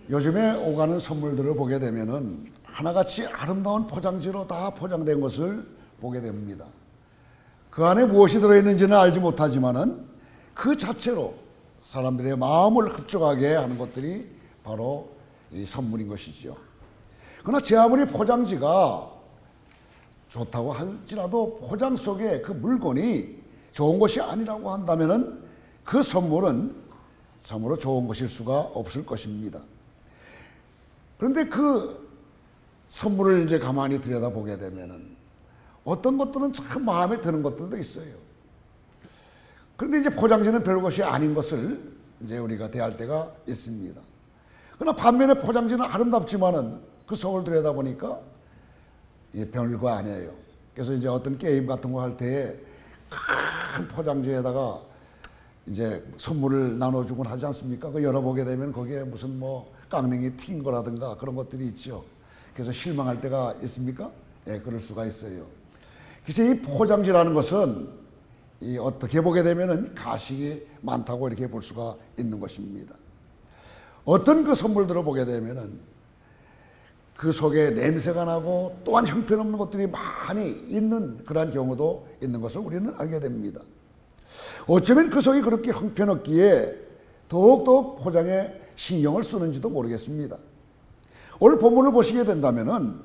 요즘에 오가는 선물들을 보게 되면은 하나같이 아름다운 포장지로 다 포장된 것을 보게 됩니다. 그 안에 무엇이 들어있는지는 알지 못하지만은 그 자체로 사람들의 마음을 흡족하게 하는 것들이 바로 이 선물인 것이죠. 그러나 제 아무리 포장지가 좋다고 할지라도 포장 속에 그 물건이 좋은 것이 아니라고 한다면은 그 선물은 참으로 좋은 것일 수가 없을 것입니다. 그런데 그 선물을 이제 가만히 들여다보게 되면은 어떤 것들은 참 마음에 드는 것들도 있어요. 그런데 이제 포장지는 별것이 아닌 것을 이제 우리가 대할 때가 있습니다. 그러나 반면에 포장지는 아름답지만은 그 속을 들여다보니까 별거 아니에요. 그래서 이제 어떤 게임 같은 거 할 때에 큰 포장지에다가 이제 선물을 나눠주곤 하지 않습니까? 그 열어보게 되면 거기에 무슨 뭐 깡냉이 튄 거라든가 그런 것들이 있죠. 그래서 실망할 때가 있습니까? 예, 그럴 수가 있어요. 그래서 이 포장지라는 것은 어떻게 보게 되면은 가식이 많다고 이렇게 볼 수가 있는 것입니다. 어떤 그 선물들을 보게 되면은 그 속에 냄새가 나고 또한 형편없는 것들이 많이 있는 그러한 경우도 있는 것을 우리는 알게 됩니다. 어쩌면 그 속이 그렇게 형편없기에 더욱더욱 포장에 신경을 쓰는지도 모르겠습니다. 오늘 본문을 보시게 된다면은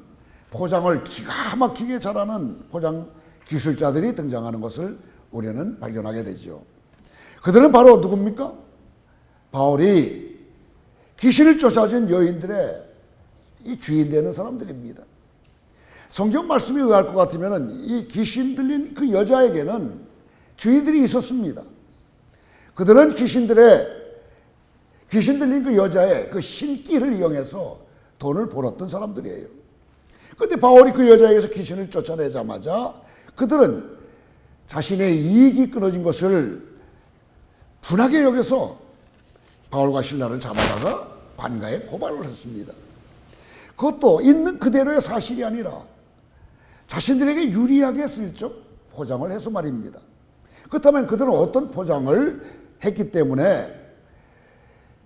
포장을 기가 막히게 잘하는 포장 기술자들이 등장하는 것을 우리는 발견하게 되죠. 그들은 바로 누굽니까? 바울이 귀신을 쫓아준 여인들의 이 주인 되는 사람들입니다. 성경 말씀이 의할 것 같으면 이 귀신 들린 그 여자에게는 주인들이 있었습니다. 그들은 귀신 들린 그 여자의 그 신기를 이용해서 돈을 벌었던 사람들이에요. 그런데 바울이 그 여자에게서 귀신을 쫓아내자마자 그들은 자신의 이익이 끊어진 것을 분하게 여겨서 바울과 실라를 잡아다가 관가에 고발을 했습니다. 그것도 있는 그대로의 사실이 아니라 자신들에게 유리하게 슬쩍 포장을 해서 말입니다. 그렇다면 그들은 어떤 포장을 했기 때문에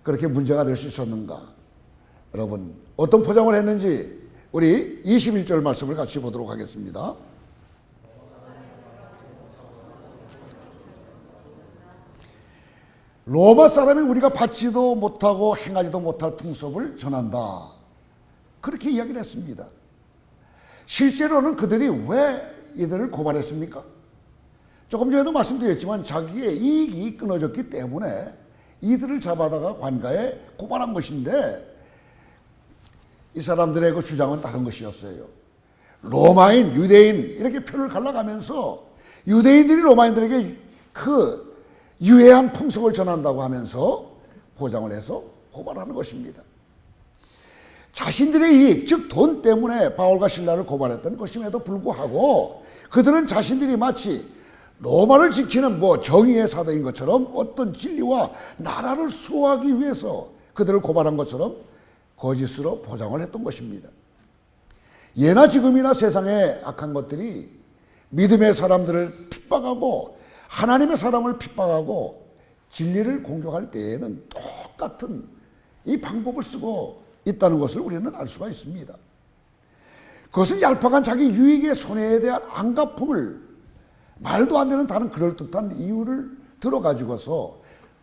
그렇게 문제가 될 수 있었는가? 여러분, 어떤 포장을 했는지 우리 21절 말씀을 같이 보도록 하겠습니다. 로마 사람이 우리가 받지도 못하고 행하지도 못할 풍속을 전한다. 그렇게 이야기를 했습니다. 실제로는 그들이 왜 이들을 고발했습니까? 조금 전에도 말씀드렸지만 자기의 이익이 끊어졌기 때문에 이들을 잡아다가 관가에 고발한 것인데 이 사람들의 그 주장은 다른 것이었어요. 로마인, 유대인 이렇게 표를 갈라가면서 유대인들이 로마인들에게 그 유해한 풍속을 전한다고 하면서 포장을 해서 고발하는 것입니다. 자신들의 이익, 즉 돈 때문에 바울과 실라를 고발했던 것임에도 불구하고 그들은 자신들이 마치 로마를 지키는 정의의 사도인 것처럼 어떤 진리와 나라를 수호하기 위해서 그들을 고발한 것처럼 거짓으로 포장을 했던 것입니다. 예나 지금이나 세상의 악한 것들이 믿음의 사람들을 핍박하고 하나님의 사람을 핍박하고 진리를 공격할 때에는 똑같은 이 방법을 쓰고 있다는 것을 우리는 알 수가 있습니다. 그것은 얄팍한 자기 유익의 손해에 대한 안갚음을 말도 안 되는 다른 그럴듯한 이유를 들어가지고서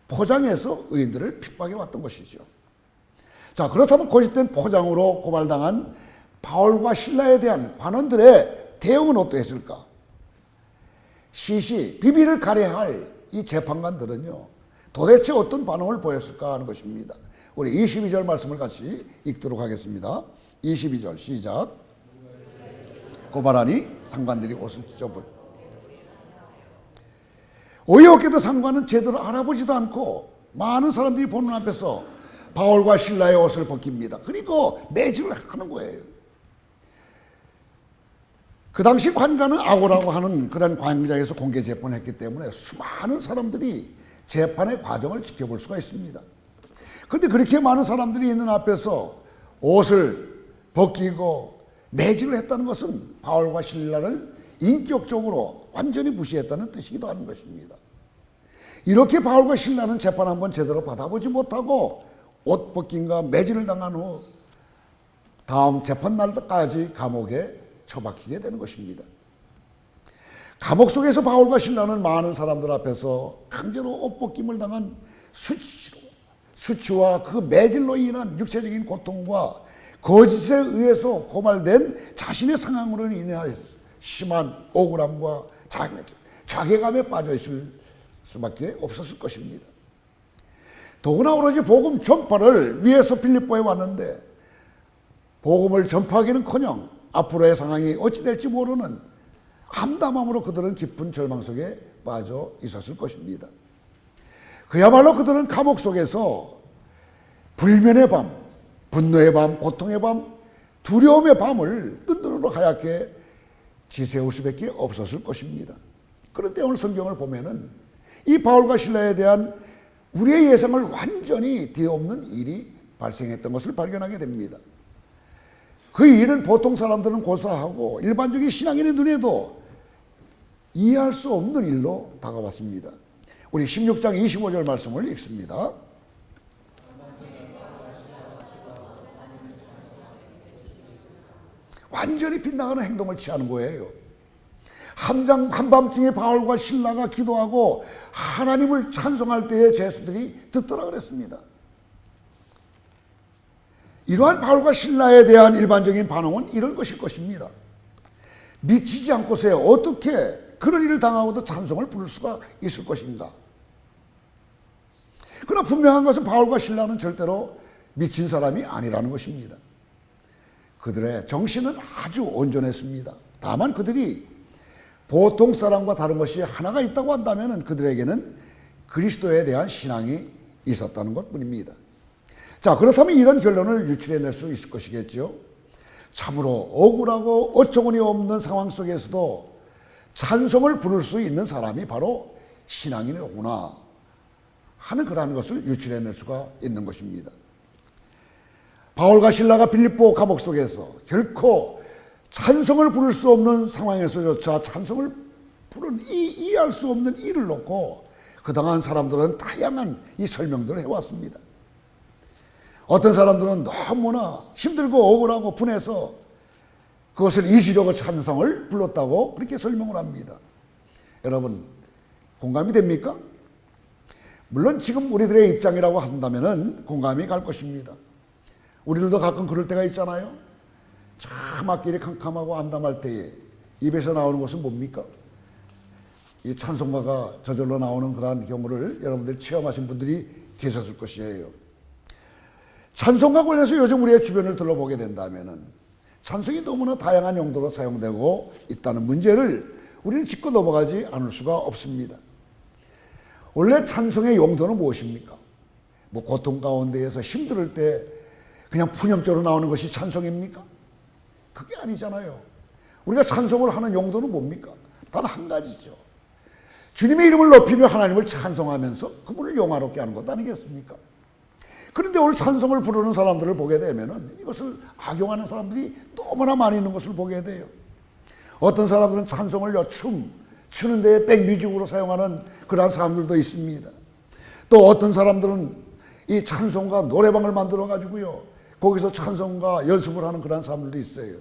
포장해서 의인들을 핍박해 왔던 것이죠. 자, 그렇다면 거짓된 포장으로 고발당한 바울과 실라에 대한 관원들의 대응은 어떠했을까? 비비를 가려할 이 재판관들은요, 도대체 어떤 반응을 보였을까 하는 것입니다. 우리 22절 말씀을 같이 읽도록 하겠습니다. 22절 시작. 고발하니 상관들이 옷을 찢어버려. 어이없게도 상관은 제대로 알아보지도 않고 많은 사람들이 보는 앞에서 바울과 실라의 옷을 벗깁니다. 그리고 매질을 하는 거예요. 그 당시 관가는 아고라고 하는 그런 광장에서 공개 재판했기 때문에 수많은 사람들이 재판의 과정을 지켜볼 수가 있습니다. 그런데 그렇게 많은 사람들이 있는 앞에서 옷을 벗기고 매질을 했다는 것은 바울과 실라를 인격적으로 완전히 무시했다는 뜻이기도 하는 것입니다. 이렇게 바울과 실라는 재판 한번 제대로 받아보지 못하고 옷 벗김과 매질을 당한 후 다음 재판날까지 감옥에 처박히게 되는 것입니다. 감옥 속에서 바울과 실라는 많은 사람들 앞에서 강제로 옷 벗김을 당한 수치와 그 매질로 인한 육체적인 고통과 거짓에 의해서 고발된 자신의 상황으로 인하여 심한 억울함과 자괴감에 빠져 있을 수밖에 없었을 것입니다. 더구나 오로지 복음 전파를 위해서 빌립보에 왔는데 복음을 전파하기는커녕 앞으로의 상황이 어찌 될지 모르는 암담함으로 그들은 깊은 절망 속에 빠져 있었을 것입니다. 그야말로 그들은 감옥 속에서 불면의 밤, 분노의 밤, 고통의 밤, 두려움의 밤을 뜬 눈으로 하얗게 지새울 수밖에 없었을 것입니다. 그런데 오늘 성경을 보면은 이 바울과 실라에 대한 우리의 예상을 완전히 뒤엎는 일이 발생했던 것을 발견하게 됩니다. 그 일은 보통 사람들은 고사하고 일반적인 신앙인의 눈에도 이해할 수 없는 일로 다가왔습니다. 우리 16장 25절 말씀을 읽습니다. 완전히 빗나가는 행동을 취하는 거예요. 한밤중에 바울과 실라가 기도하고 하나님을 찬송할 때에 죄수들이 듣더라 그랬습니다. 이러한 바울과 실라에 대한 일반적인 반응은 이런 것일 것입니다. 미치지 않고서 어떻게 그런 일을 당하고도 찬송을 부를 수가 있을 것인가. 그러나 분명한 것은 바울과 실라는 절대로 미친 사람이 아니라는 것입니다. 그들의 정신은 아주 온전했습니다. 다만 그들이 보통 사람과 다른 것이 하나가 있다고 한다면 그들에게는 그리스도에 대한 신앙이 있었다는 것뿐입니다. 자, 그렇다면 이런 결론을 유출해낼 수 있을 것이겠죠. 참으로 억울하고 어처구니 없는 상황 속에서도 찬송을 부를 수 있는 사람이 바로 신앙인이구나 하는 그러한 것을 유출해낼 수가 있는 것입니다. 바울과 실라가 빌립보 감옥 속에서 결코 찬송을 부를 수 없는 상황에서조차 찬송을 부른 이해할 수 없는 일을 놓고 그동안 사람들은 다양한 이 설명들을 해왔습니다. 어떤 사람들은 너무나 힘들고 억울하고 분해서 그것을 잊으려고 찬송을 불렀다고 그렇게 설명을 합니다. 여러분 공감이 됩니까? 물론 지금 우리들의 입장이라고 한다면 공감이 갈 것입니다. 우리들도 가끔 그럴 때가 있잖아요. 참 앞길이 캄캄하고 암담할 때에 입에서 나오는 것은 뭡니까? 이 찬송가가 저절로 나오는 그러한 경우를 여러분들 체험하신 분들이 계셨을 것이에요. 찬송과 관련해서 요즘 우리의 주변을 둘러보게 된다면 찬송이 너무나 다양한 용도로 사용되고 있다는 문제를 우리는 짚고 넘어가지 않을 수가 없습니다. 원래 찬송의 용도는 무엇입니까? 고통 가운데에서 힘들 때 그냥 푸념적으로 나오는 것이 찬송입니까? 그게 아니잖아요. 우리가 찬송을 하는 용도는 뭡니까? 단 한 가지죠. 주님의 이름을 높이며 하나님을 찬송하면서 그분을 영화롭게 하는 것 아니겠습니까? 그런데 오늘 찬송을 부르는 사람들을 보게 되면 이것을 악용하는 사람들이 너무나 많이 있는 것을 보게 돼요. 어떤 사람들은 찬송을 추는 데에 백뮤직으로 사용하는 그러한 사람들도 있습니다. 또 어떤 사람들은 이 찬송가 노래방을 만들어 가지고요 거기서 찬송가 연습을 하는 그런 사람들도 있어요.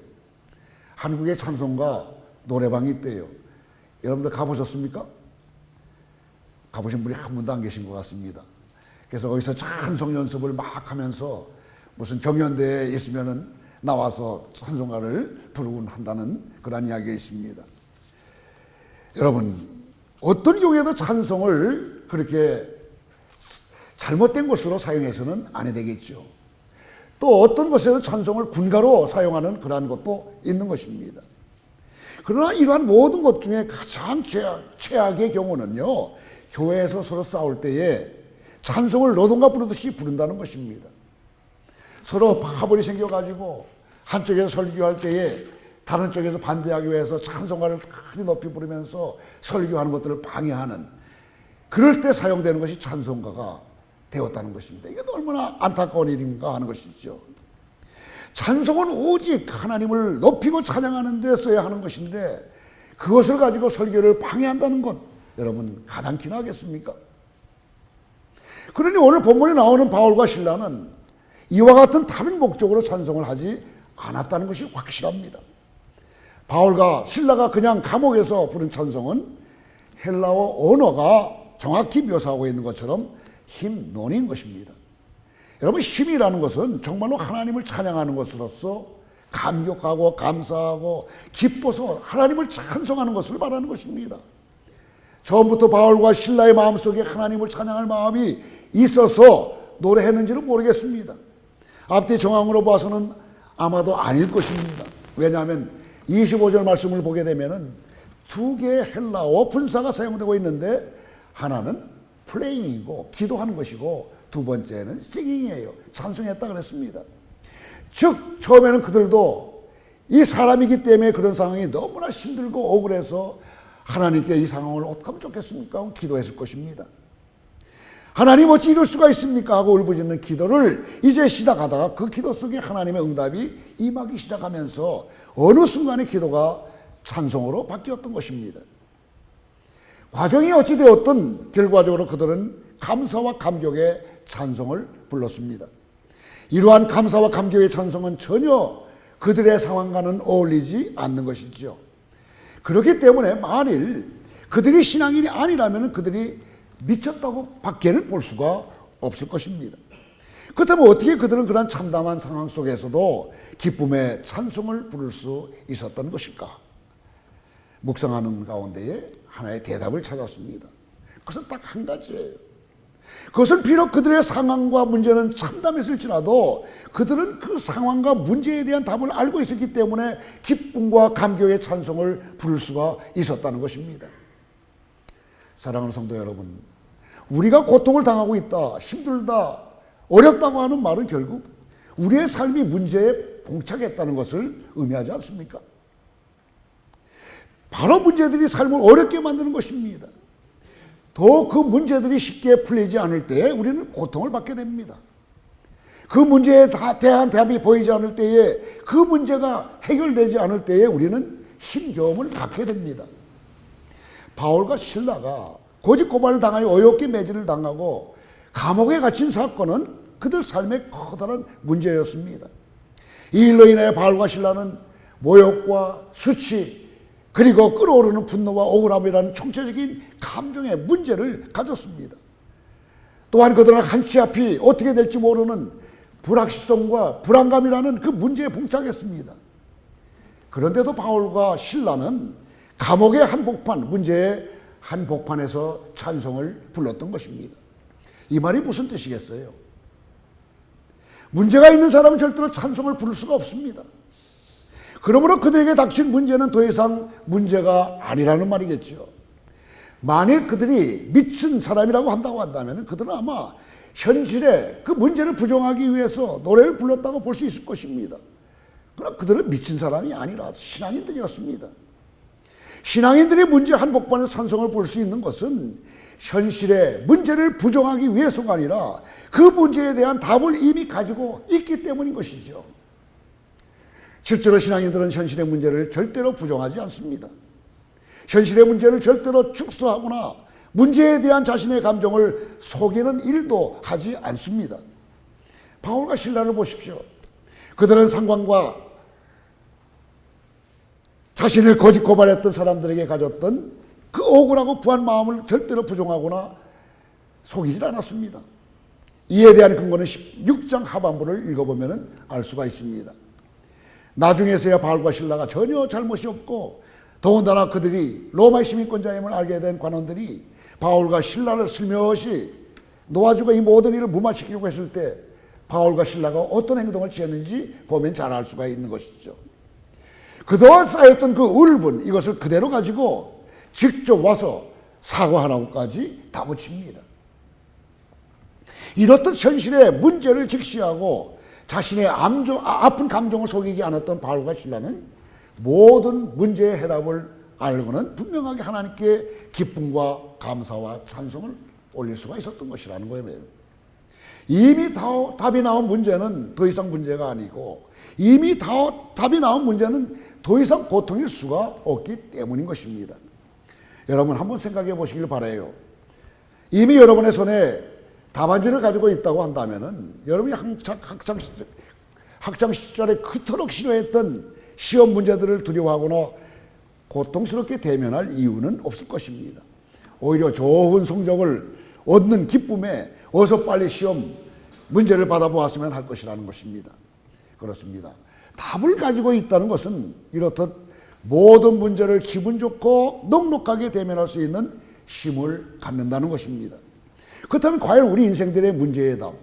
한국의 찬송가 노래방이 있대요. 여러분들 가보셨습니까? 가보신 분이 한 분도 안 계신 것 같습니다. 그래서 거기서 찬송 연습을 막 하면서 무슨 경연대회에 있으면은 나와서 찬송가를 부르곤 한다는 그런 이야기가 있습니다. 여러분, 어떤 경우에도 찬송을 그렇게 잘못된 것으로 사용해서는 안 되겠죠. 또 어떤 곳에서 찬송을 군가로 사용하는 그러한 것도 있는 것입니다. 그러나 이러한 모든 것 중에 가장 최악의 경우는요, 교회에서 서로 싸울 때에 찬송을 노동가 부르듯이 부른다는 것입니다. 서로 파벌이 생겨가지고 한쪽에서 설교할 때에 다른 쪽에서 반대하기 위해서 찬송가를 크게 높이 부르면서 설교하는 것들을 방해하는, 그럴 때 사용되는 것이 찬송가가 되었다는 것입니다. 이게 얼마나 안타까운 일인가 하는 것이죠. 찬송은 오직 하나님을 높이고 찬양하는 데 써야 하는 것인데 그것을 가지고 설교를 방해한다는 것, 여러분 가당키나 하겠습니까? 그러니 오늘 본문에 나오는 바울과 실라는 이와 같은 다른 목적으로 찬송을 하지 않았다는 것이 확실합니다. 바울과 실라가 그냥 감옥에서 부른 찬송은 헬라어 언어가 정확히 묘사하고 있는 것처럼 힘논인 것입니다. 여러분, 힘이라는 것은 정말로 하나님을 찬양하는 것으로서 감격하고 감사하고 기뻐서 하나님을 찬송하는 것을 말하는 것입니다. 처음부터 바울과 실라의 마음속에 하나님을 찬양할 마음이 있어서 노래했는지는 모르겠습니다. 앞뒤 정황으로 봐서는 아마도 아닐 것입니다. 왜냐하면 25절 말씀을 보게 되면은 두 개의 헬라어 분사가 사용되고 있는데 하나는 플레잉이고 기도하는 것이고 두 번째는 싱잉이에요. 찬송했다 그랬습니다. 즉 처음에는 그들도 이 사람이기 때문에 그런 상황이 너무나 힘들고 억울해서 하나님께 이 상황을 어떻게 하면 좋겠습니까 하고 기도했을 것입니다. 하나님 어찌 이럴 수가 있습니까 하고 울부짖는 기도를 이제 시작하다가 그 기도 속에 하나님의 응답이 임하기 시작하면서 어느 순간에 기도가 찬송으로 바뀌었던 것입니다. 과정이 어찌 되었든 결과적으로 그들은 감사와 감격의 찬송을 불렀습니다. 이러한 감사와 감격의 찬송은 전혀 그들의 상황과는 어울리지 않는 것이죠. 그렇기 때문에 만일 그들이 신앙인이 아니라면 그들이 미쳤다고 밖에는 볼 수가 없을 것입니다. 그렇다면 어떻게 그들은 그런 참담한 상황 속에서도 기쁨의 찬송을 부를 수 있었던 것일까? 묵상하는 가운데에 하나의 대답을 찾았습니다. 그것은 딱 한 가지예요. 그것은 비록 그들의 상황과 문제는 참담했을지라도 그들은 그 상황과 문제에 대한 답을 알고 있었기 때문에 기쁨과 감격의 찬송을 부를 수가 있었다는 것입니다. 사랑하는 성도 여러분, 우리가 고통을 당하고 있다, 힘들다, 어렵다고 하는 말은 결국 우리의 삶이 문제에 봉착했다는 것을 의미하지 않습니까? 바로 문제들이 삶을 어렵게 만드는 것입니다. 더 그 문제들이 쉽게 풀리지 않을 때에 우리는 고통을 받게 됩니다. 그 문제에 대한 답이 보이지 않을 때에 그 문제가 해결되지 않을 때에 우리는 힘겨움을 갖게 됩니다. 바울과 실라가 고집 고발을 당하여 어이없게 매질을 당하고 감옥에 갇힌 사건은 그들 삶의 커다란 문제였습니다. 이 일로 인해 바울과 실라는 모욕과 수치 그리고 끓어오르는 분노와 억울함이라는 총체적인 감정의 문제를 가졌습니다. 또한 그들은 한치 앞이 어떻게 될지 모르는 불확실성과 불안감이라는 그 문제에 봉착했습니다. 그런데도 바울과 실라는 감옥의 한복판, 문제의 한복판에서 찬송을 불렀던 것입니다. 이 말이 무슨 뜻이겠어요? 문제가 있는 사람은 절대로 찬송을 부를 수가 없습니다. 그러므로 그들에게 닥친 문제는 더 이상 문제가 아니라는 말이겠죠. 만일 그들이 미친 사람이라고 한다면 그들은 아마 현실에 그 문제를 부정하기 위해서 노래를 불렀다고 볼 수 있을 것입니다. 그러나 그들은 미친 사람이 아니라 신앙인들이었습니다. 신앙인들이 문제 한복판에서 찬송을 부를 수 있는 것은 현실의 문제를 부정하기 위해서가 아니라 그 문제에 대한 답을 이미 가지고 있기 때문인 것이죠. 실제로 신앙인들은 현실의 문제를 절대로 부정하지 않습니다. 현실의 문제를 절대로 축소하거나 문제에 대한 자신의 감정을 속이는 일도 하지 않습니다. 바울과 실라를 보십시오. 그들은 상관과 자신을 거짓 고발했던 사람들에게 가졌던 그 억울하고 부한 마음을 절대로 부정하거나 속이질 않았습니다. 이에 대한 근거는 16장 하반부를 읽어보면 알 수가 있습니다. 나중에서야 바울과 실라가 전혀 잘못이 없고 더군다나 그들이 로마의 시민권자임을 알게 된 관원들이 바울과 실라를 슬며시 놓아주고 이 모든 일을 무마시키려고 했을 때 바울과 실라가 어떤 행동을 취했는지 보면 잘 알 수가 있는 것이죠. 그동안 쌓였던 그 울분, 이것을 그대로 가지고 직접 와서 사과하라고까지 다 붙입니다. 이렇듯 현실의 문제를 직시하고 자신의 아픈 감정을 속이지 않았던 바울과 실라는 모든 문제의 해답을 알고는 분명하게 하나님께 기쁨과 감사와 찬송을 올릴 수가 있었던 것이라는 거예요. 이미 답이 나온 문제는 더 이상 문제가 아니고 이미 답이 나온 문제는 더 이상 고통일 수가 없기 때문인 것입니다. 여러분 한번 생각해 보시길 바라요. 이미 여러분의 손에 답안지를 가지고 있다고 한다면은 여러분이 학창 시절에 그토록 싫어했던 시험 문제들을 두려워하거나 고통스럽게 대면할 이유는 없을 것입니다. 오히려 좋은 성적을 얻는 기쁨에 어서 빨리 시험 문제를 받아보았으면 할 것이라는 것입니다. 그렇습니다. 답을 가지고 있다는 것은 이렇듯 모든 문제를 기분 좋고 넉넉하게 대면할 수 있는 힘을 갖는다는 것입니다. 그렇다면 과연 우리 인생들의 문제의 답,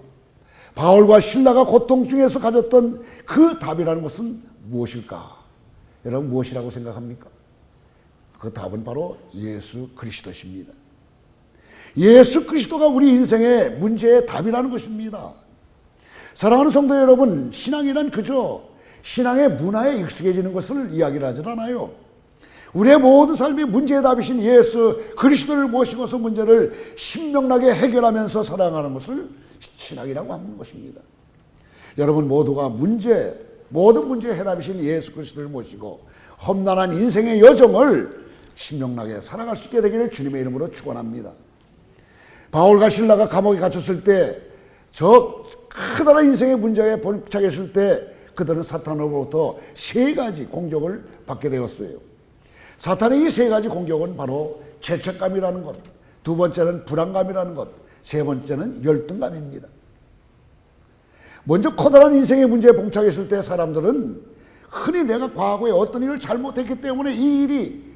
바울과 신라가 고통 중에서 가졌던 그 답이라는 것은 무엇일까? 여러분 무엇이라고 생각합니까? 그 답은 바로 예수 그리스도십니다. 예수 그리스도가 우리 인생의 문제의 답이라는 것입니다. 사랑하는 성도 여러분, 신앙이란 그저 신앙의 문화에 익숙해지는 것을 이야기를 하질 않아요. 우리의 모든 삶의 문제의 답이신 예수 그리스도를 모시고서 문제를 신명나게 해결하면서 살아가는 것을 신앙이라고 하는 것입니다. 여러분 모두가 모든 문제의 해답이신 예수 그리스도를 모시고 험난한 인생의 여정을 신명나게 살아갈 수 있게 되기를 주님의 이름으로 축원합니다. 바울과 신라가 감옥에 갇혔을 때, 저 크다란 인생의 문제에 봉착했을 때 그들은 사탄으로부터 3가지 공격을 받게 되었어요. 사탄의 이 3가지 공격은 바로 죄책감이라는 것, 두 번째는 불안감이라는 것, 세 번째는 열등감입니다. 먼저 커다란 인생의 문제에 봉착했을 때 사람들은 흔히 내가 과거에 어떤 일을 잘못했기 때문에 이 일이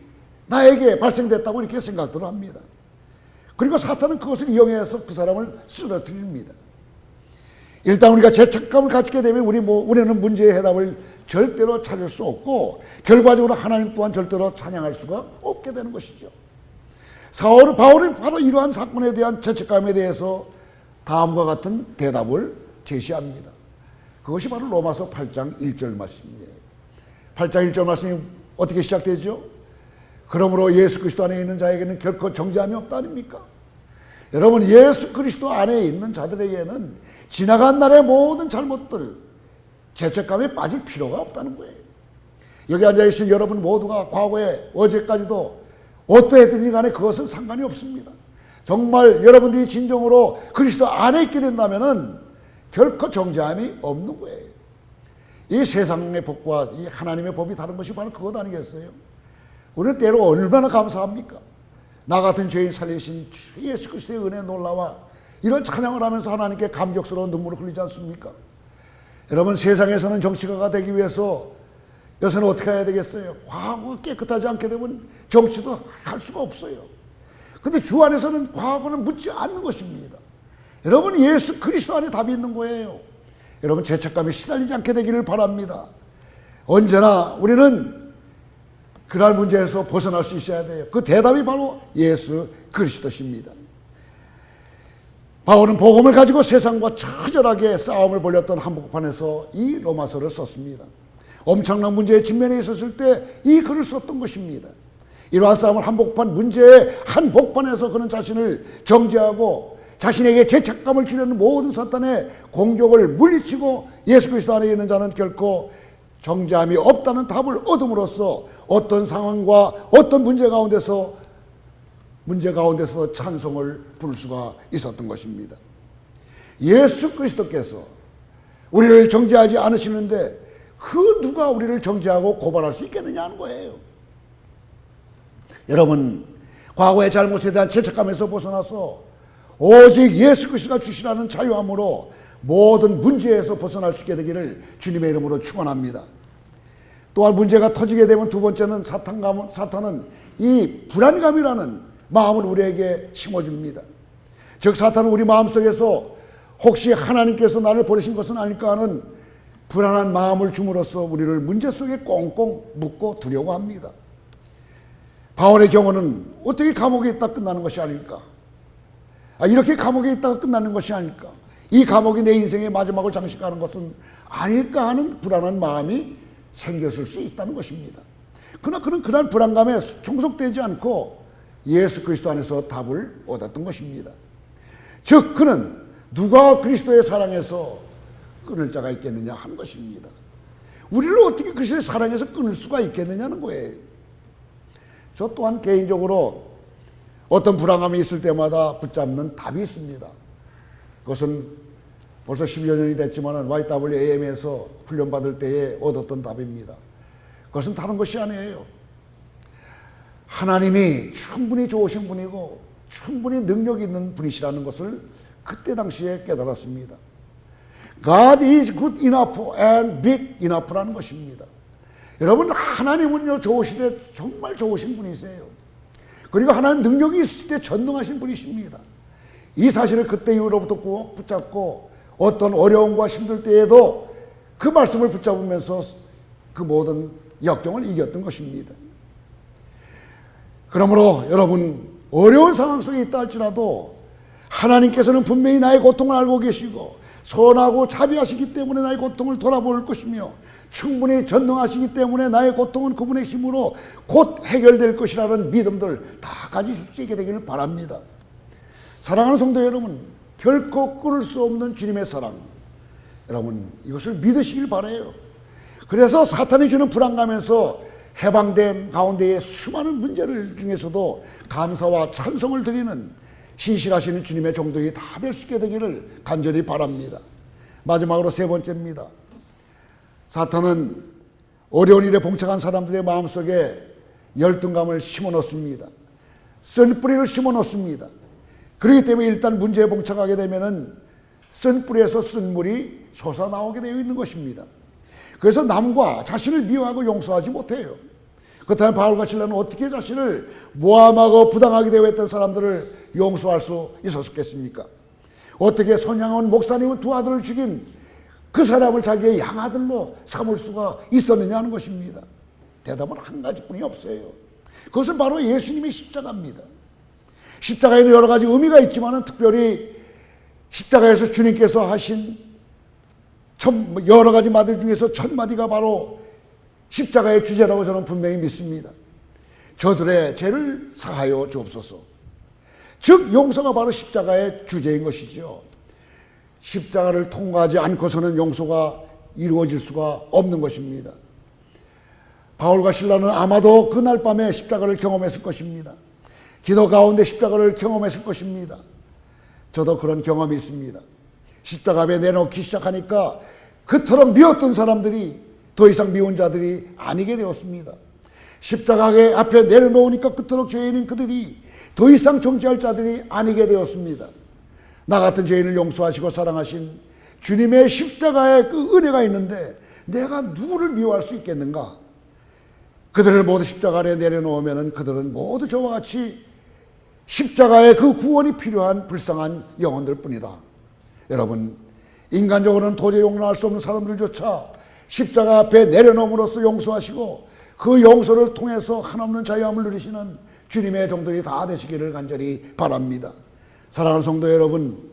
나에게 발생됐다고 이렇게 생각들을 합니다. 그리고 사탄은 그것을 이용해서 그 사람을 쓰러뜨립니다. 일단 우리가 죄책감을 가지게 되면 우리는 문제의 해답을 절대로 찾을 수 없고 결과적으로 하나님 또한 절대로 찬양할 수가 없게 되는 것이죠. 바울은 바로 이러한 사건에 대한 죄책감에 대해서 다음과 같은 대답을 제시합니다. 그것이 바로 로마서 8장 1절 말씀이에요. 8장 1절 말씀이 어떻게 시작되죠? 그러므로 예수 그리스도 안에 있는 자에게는 결코 정죄함이 없다 아닙니까? 여러분 예수 그리스도 안에 있는 자들에게는 지나간 날의 모든 잘못들, 죄책감에 빠질 필요가 없다는 거예요. 여기 앉아계신 여러분 모두가 과거에 어제까지도 어떠했든지 간에 그것은 상관이 없습니다. 정말 여러분들이 진정으로 그리스도 안에 있게 된다면 결코 정죄함이 없는 거예요. 이 세상의 법과 이 하나님의 법이 다른 것이 바로 그것 아니겠어요? 우리는 때로 얼마나 감사합니까? 나 같은 죄인 살리신 예수 그리스도의 은혜에 놀라와 이런 찬양을 하면서 하나님께 감격스러운 눈물을 흘리지 않습니까? 여러분 세상에서는 정치가가 되기 위해서 여기서는 어떻게 해야 되겠어요? 과거가 깨끗하지 않게 되면 정치도 할 수가 없어요. 근데 주 안에서는 과거는 묻지 않는 것입니다. 여러분 예수 그리스도 안에 답이 있는 거예요. 여러분 죄책감에 시달리지 않게 되기를 바랍니다. 언제나 우리는 그날 문제에서 벗어날 수 있어야 돼요. 그 대답이 바로 예수 그리스도십니다. 바울은 복음을 가지고 세상과 처절하게 싸움을 벌였던 한복판에서 이 로마서를 썼습니다. 엄청난 문제에 직면해 있었을 때 이 글을 썼던 것입니다. 이러한 싸움을 한복판 문제의 한복판에서 그는 자신을 정죄하고 자신에게 죄책감을 주려는 모든 사탄의 공격을 물리치고 예수 그리스도 안에 있는 자는 결코 정죄함이 없다는 답을 얻음으로써 어떤 상황과 어떤 문제 가운데서도 찬송을 부를 수가 있었던 것입니다. 예수 그리스도께서 우리를 정죄하지 않으시는데 그 누가 우리를 정죄하고 고발할 수 있겠느냐 하는 거예요. 여러분 과거의 잘못에 대한 죄책감에서 벗어나서 오직 예수 그리스도가 주시라는 자유함으로 모든 문제에서 벗어날 수 있게 되기를 주님의 이름으로 축원합니다. 또한 문제가 터지게 되면 두 번째는 사탄은 이 불안감이라는 마음을 우리에게 심어줍니다. 즉 사탄은 우리 마음속에서 혹시 하나님께서 나를 버리신 것은 아닐까 하는 불안한 마음을 줌으로써 우리를 문제 속에 꽁꽁 묶고 두려워합니다. 바울의 경우는 어떻게 감옥에 있다 끝나는 것이 아닐까? 이렇게 감옥에 있다가 끝나는 것이 아닐까? 이 감옥이 내 인생의 마지막을 장식하는 것은 아닐까 하는 불안한 마음이 생겼을 수 있다는 것입니다. 그러나 그는 그런 불안감에 종속되지 않고 예수 그리스도 안에서 답을 얻었던 것입니다. 즉 그는 누가 그리스도의 사랑에서 끊을 자가 있겠느냐 하는 것입니다. 우리를 어떻게 그리스도의 사랑에서 끊을 수가 있겠느냐는 거예요. 저 또한 개인적으로 어떤 불안감이 있을 때마다 붙잡는 답이 있습니다. 그것은 벌써 10여 년이 됐지만 YWAM에서 훈련받을 때에 얻었던 답입니다. 그것은 다른 것이 아니에요. 하나님이 충분히 좋으신 분이고 충분히 능력 있는 분이시라는 것을 그때 당시에 깨달았습니다. God is good enough and big enough라는 것입니다. 여러분, 하나님은요, 좋으시되 정말 좋으신 분이세요. 그리고 하나님 능력이 있을 때 전능하신 분이십니다. 이 사실을 그때 이후로부터 꼭 붙잡고 어떤 어려움과 힘들 때에도 그 말씀을 붙잡으면서 그 모든 역경을 이겼던 것입니다. 그러므로 여러분, 어려운 상황 속에 있다 할지라도 하나님께서는 분명히 나의 고통을 알고 계시고 선하고 자비하시기 때문에 나의 고통을 돌아볼 것이며 충분히 전능하시기 때문에 나의 고통은 그분의 힘으로 곧 해결될 것이라는 믿음들 다 가지실 수 있게 되기를 바랍니다. 사랑하는 성도 여러분, 결코 끊을 수 없는 주님의 사랑, 여러분 이것을 믿으시길 바라요. 그래서 사탄이 주는 불안감에서 해방된 가운데의 수많은 문제를 중에서도 감사와 찬송을 드리는 신실하시는 주님의 종들이 다 될 수 있게 되기를 간절히 바랍니다. 마지막으로 세 번째입니다. 사탄은 어려운 일에 봉착한 사람들의 마음속에 열등감을 심어놓습니다. 쓴 뿌리를 심어놓습니다. 그렇기 때문에 일단 문제에 봉착하게 되면은 쓴 뿌리에서 쓴 물이 솟아나오게 되어 있는 것입니다. 그래서 남과 자신을 미워하고 용서하지 못해요. 그렇다면 바울과 실라는 어떻게 자신을 모함하고 부당하게 대우했던 사람들을 용서할 수 있었겠습니까? 어떻게 손양원 목사님은 두 아들을 죽인 그 사람을 자기의 양아들로 삼을 수가 있었느냐 하는 것입니다. 대답은 한 가지뿐이 없어요. 그것은 바로 예수님의 십자가입니다. 십자가에는 여러 가지 의미가 있지만 특별히 십자가에서 주님께서 하신 여러 가지 마디 중에서 첫 마디가 바로 십자가의 주제라고 저는 분명히 믿습니다. 저들의 죄를 사하여 주옵소서. 즉 용서가 바로 십자가의 주제인 것이죠. 십자가를 통과하지 않고서는 용서가 이루어질 수가 없는 것입니다. 바울과 실라는 아마도 그날 밤에 십자가를 경험했을 것입니다. 기도 가운데 십자가를 경험했을 것입니다. 저도 그런 경험이 있습니다. 십자가 앞에 내놓기 시작하니까 그토록 미웠던 사람들이 더 이상 미운 자들이 아니게 되었습니다. 십자가 앞에 내려놓으니까 그토록 죄인인 그들이 더 이상 정죄할 자들이 아니게 되었습니다. 나 같은 죄인을 용서하시고 사랑하신 주님의 십자가에 그 은혜가 있는데 내가 누구를 미워할 수 있겠는가? 그들을 모두 십자가 아래 내려놓으면 그들은 모두 저와 같이 십자가의 그 구원이 필요한 불쌍한 영혼들 뿐이다. 여러분, 인간적으로는 도저히 용납할 수 없는 사람들조차 십자가 앞에 내려놓음으로써 용서하시고 그 용서를 통해서 한없는 자유함을 누리시는 주님의 종들이 다 되시기를 간절히 바랍니다. 사랑하는 성도 여러분,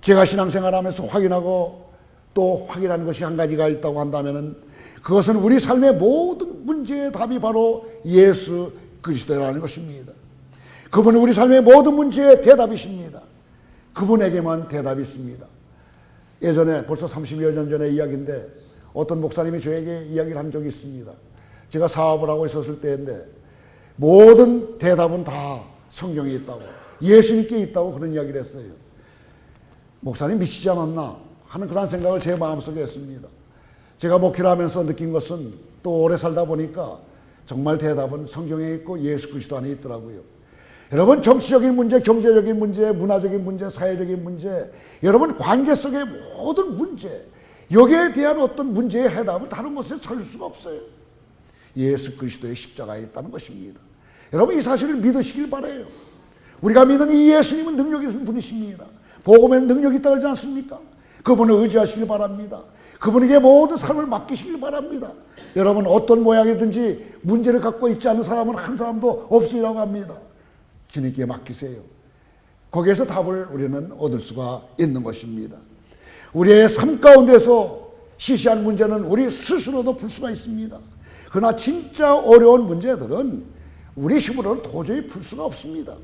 제가 신앙생활하면서 확인하고 또 확인한 것이 한 가지가 있다고 한다면 그것은 우리 삶의 모든 문제의 답이 바로 예수 그리스도라는 것입니다. 그분은 우리 삶의 모든 문제의 대답이십니다. 그분에게만 대답이 있습니다. 예전에 벌써 30여 년 전의 이야기인데 어떤 목사님이 저에게 이야기를 한 적이 있습니다. 제가 사업을 하고 있었을 때인데 모든 대답은 다 성경에 있다고, 예수님께 있다고 그런 이야기를 했어요. 목사님 미치지 않았나 하는 그런 생각을 제 마음속에 했습니다. 제가 목회를 하면서 느낀 것은 또 오래 살다 보니까 정말 대답은 성경에 있고 예수 그리스도 안에 있더라고요. 여러분, 정치적인 문제, 경제적인 문제, 문화적인 문제, 사회적인 문제, 여러분 관계 속의 모든 문제, 여기에 대한 어떤 문제의 해답은 다른 곳에 찾을 수가 없어요. 예수 그리스도의 십자가에 있다는 것입니다. 여러분, 이 사실을 믿으시길 바라요. 우리가 믿는 이 예수님은 능력이 있는 분이십니다. 복음에는 능력이 있다고 하지 않습니까? 그분을 의지하시길 바랍니다. 그분에게 모든 삶을 맡기시길 바랍니다. 여러분, 어떤 모양이든지 문제를 갖고 있지 않은 사람은 한 사람도 없으리라고 합니다. 주님께 맡기세요. 거기에서 답을 우리는 얻을 수가 있는 것입니다. 우리의 삶 가운데서 시시한 문제는 우리 스스로도 풀 수가 있습니다. 그러나 진짜 어려운 문제들은 우리 힘으로는 도저히 풀 수가 없습니다.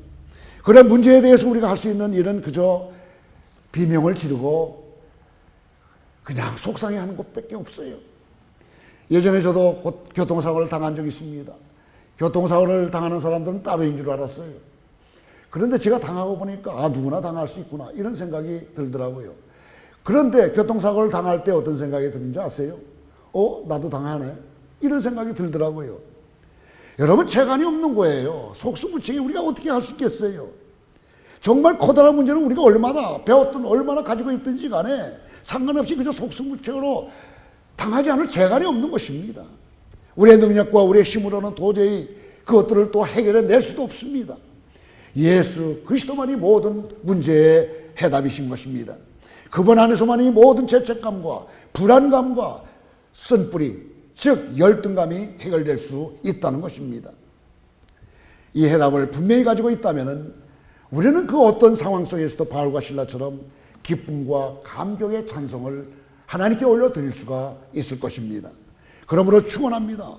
그런 문제에 대해서 우리가 할 수 있는 일은 그저 비명을 지르고 그냥 속상해하는 것밖에 없어요. 예전에 저도 교통사고를 당한 적이 있습니다. 교통사고를 당하는 사람들은 따로인 줄 알았어요. 그런데 제가 당하고 보니까 누구나 당할 수 있구나 이런 생각이 들더라고요. 그런데 교통사고를 당할 때 어떤 생각이 드는지 아세요? 나도 당하네 이런 생각이 들더라고요. 여러분, 재간이 없는 거예요. 속수무책이 우리가 어떻게 할 수 있겠어요? 정말 커다란 문제는 우리가 얼마나 배웠든 얼마나 가지고 있든지 간에 상관없이 그저 속수무책으로 당하지 않을 재간이 없는 것입니다. 우리의 능력과 우리의 힘으로는 도저히 그것들을 또 해결해 낼 수도 없습니다. 예수 그리스도만이 모든 문제의 해답이신 것입니다. 그분 안에서만이 모든 죄책감과 불안감과 쓴뿌리, 즉 열등감이 해결될 수 있다는 것입니다. 이 해답을 분명히 가지고 있다면 우리는 그 어떤 상황 속에서도 바울과 실라처럼 기쁨과 감격의 찬송을 하나님께 올려드릴 수가 있을 것입니다. 그러므로 축원합니다.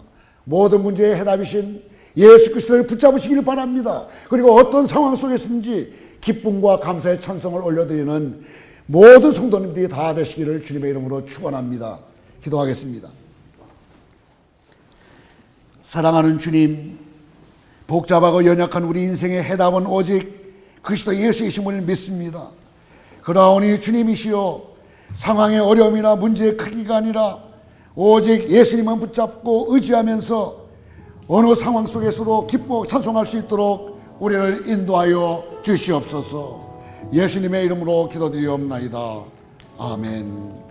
모든 문제의 해답이신 예수 그리스도를 붙잡으시길 바랍니다. 그리고 어떤 상황 속에서든지 기쁨과 감사의 찬송을 올려드리는 모든 성도님들이 다 되시기를 주님의 이름으로 축원합니다. 기도하겠습니다. 사랑하는 주님, 복잡하고 연약한 우리 인생의 해답은 오직 그리스도 예수이심을 믿습니다. 그러하오니 주님이시여, 상황의 어려움이나 문제의 크기가 아니라 오직 예수님만 붙잡고 의지하면서 어느 상황 속에서도 기뻐 찬송할 수 있도록 우리를 인도하여 주시옵소서. 예수님의 이름으로 기도드리옵나이다. 아멘.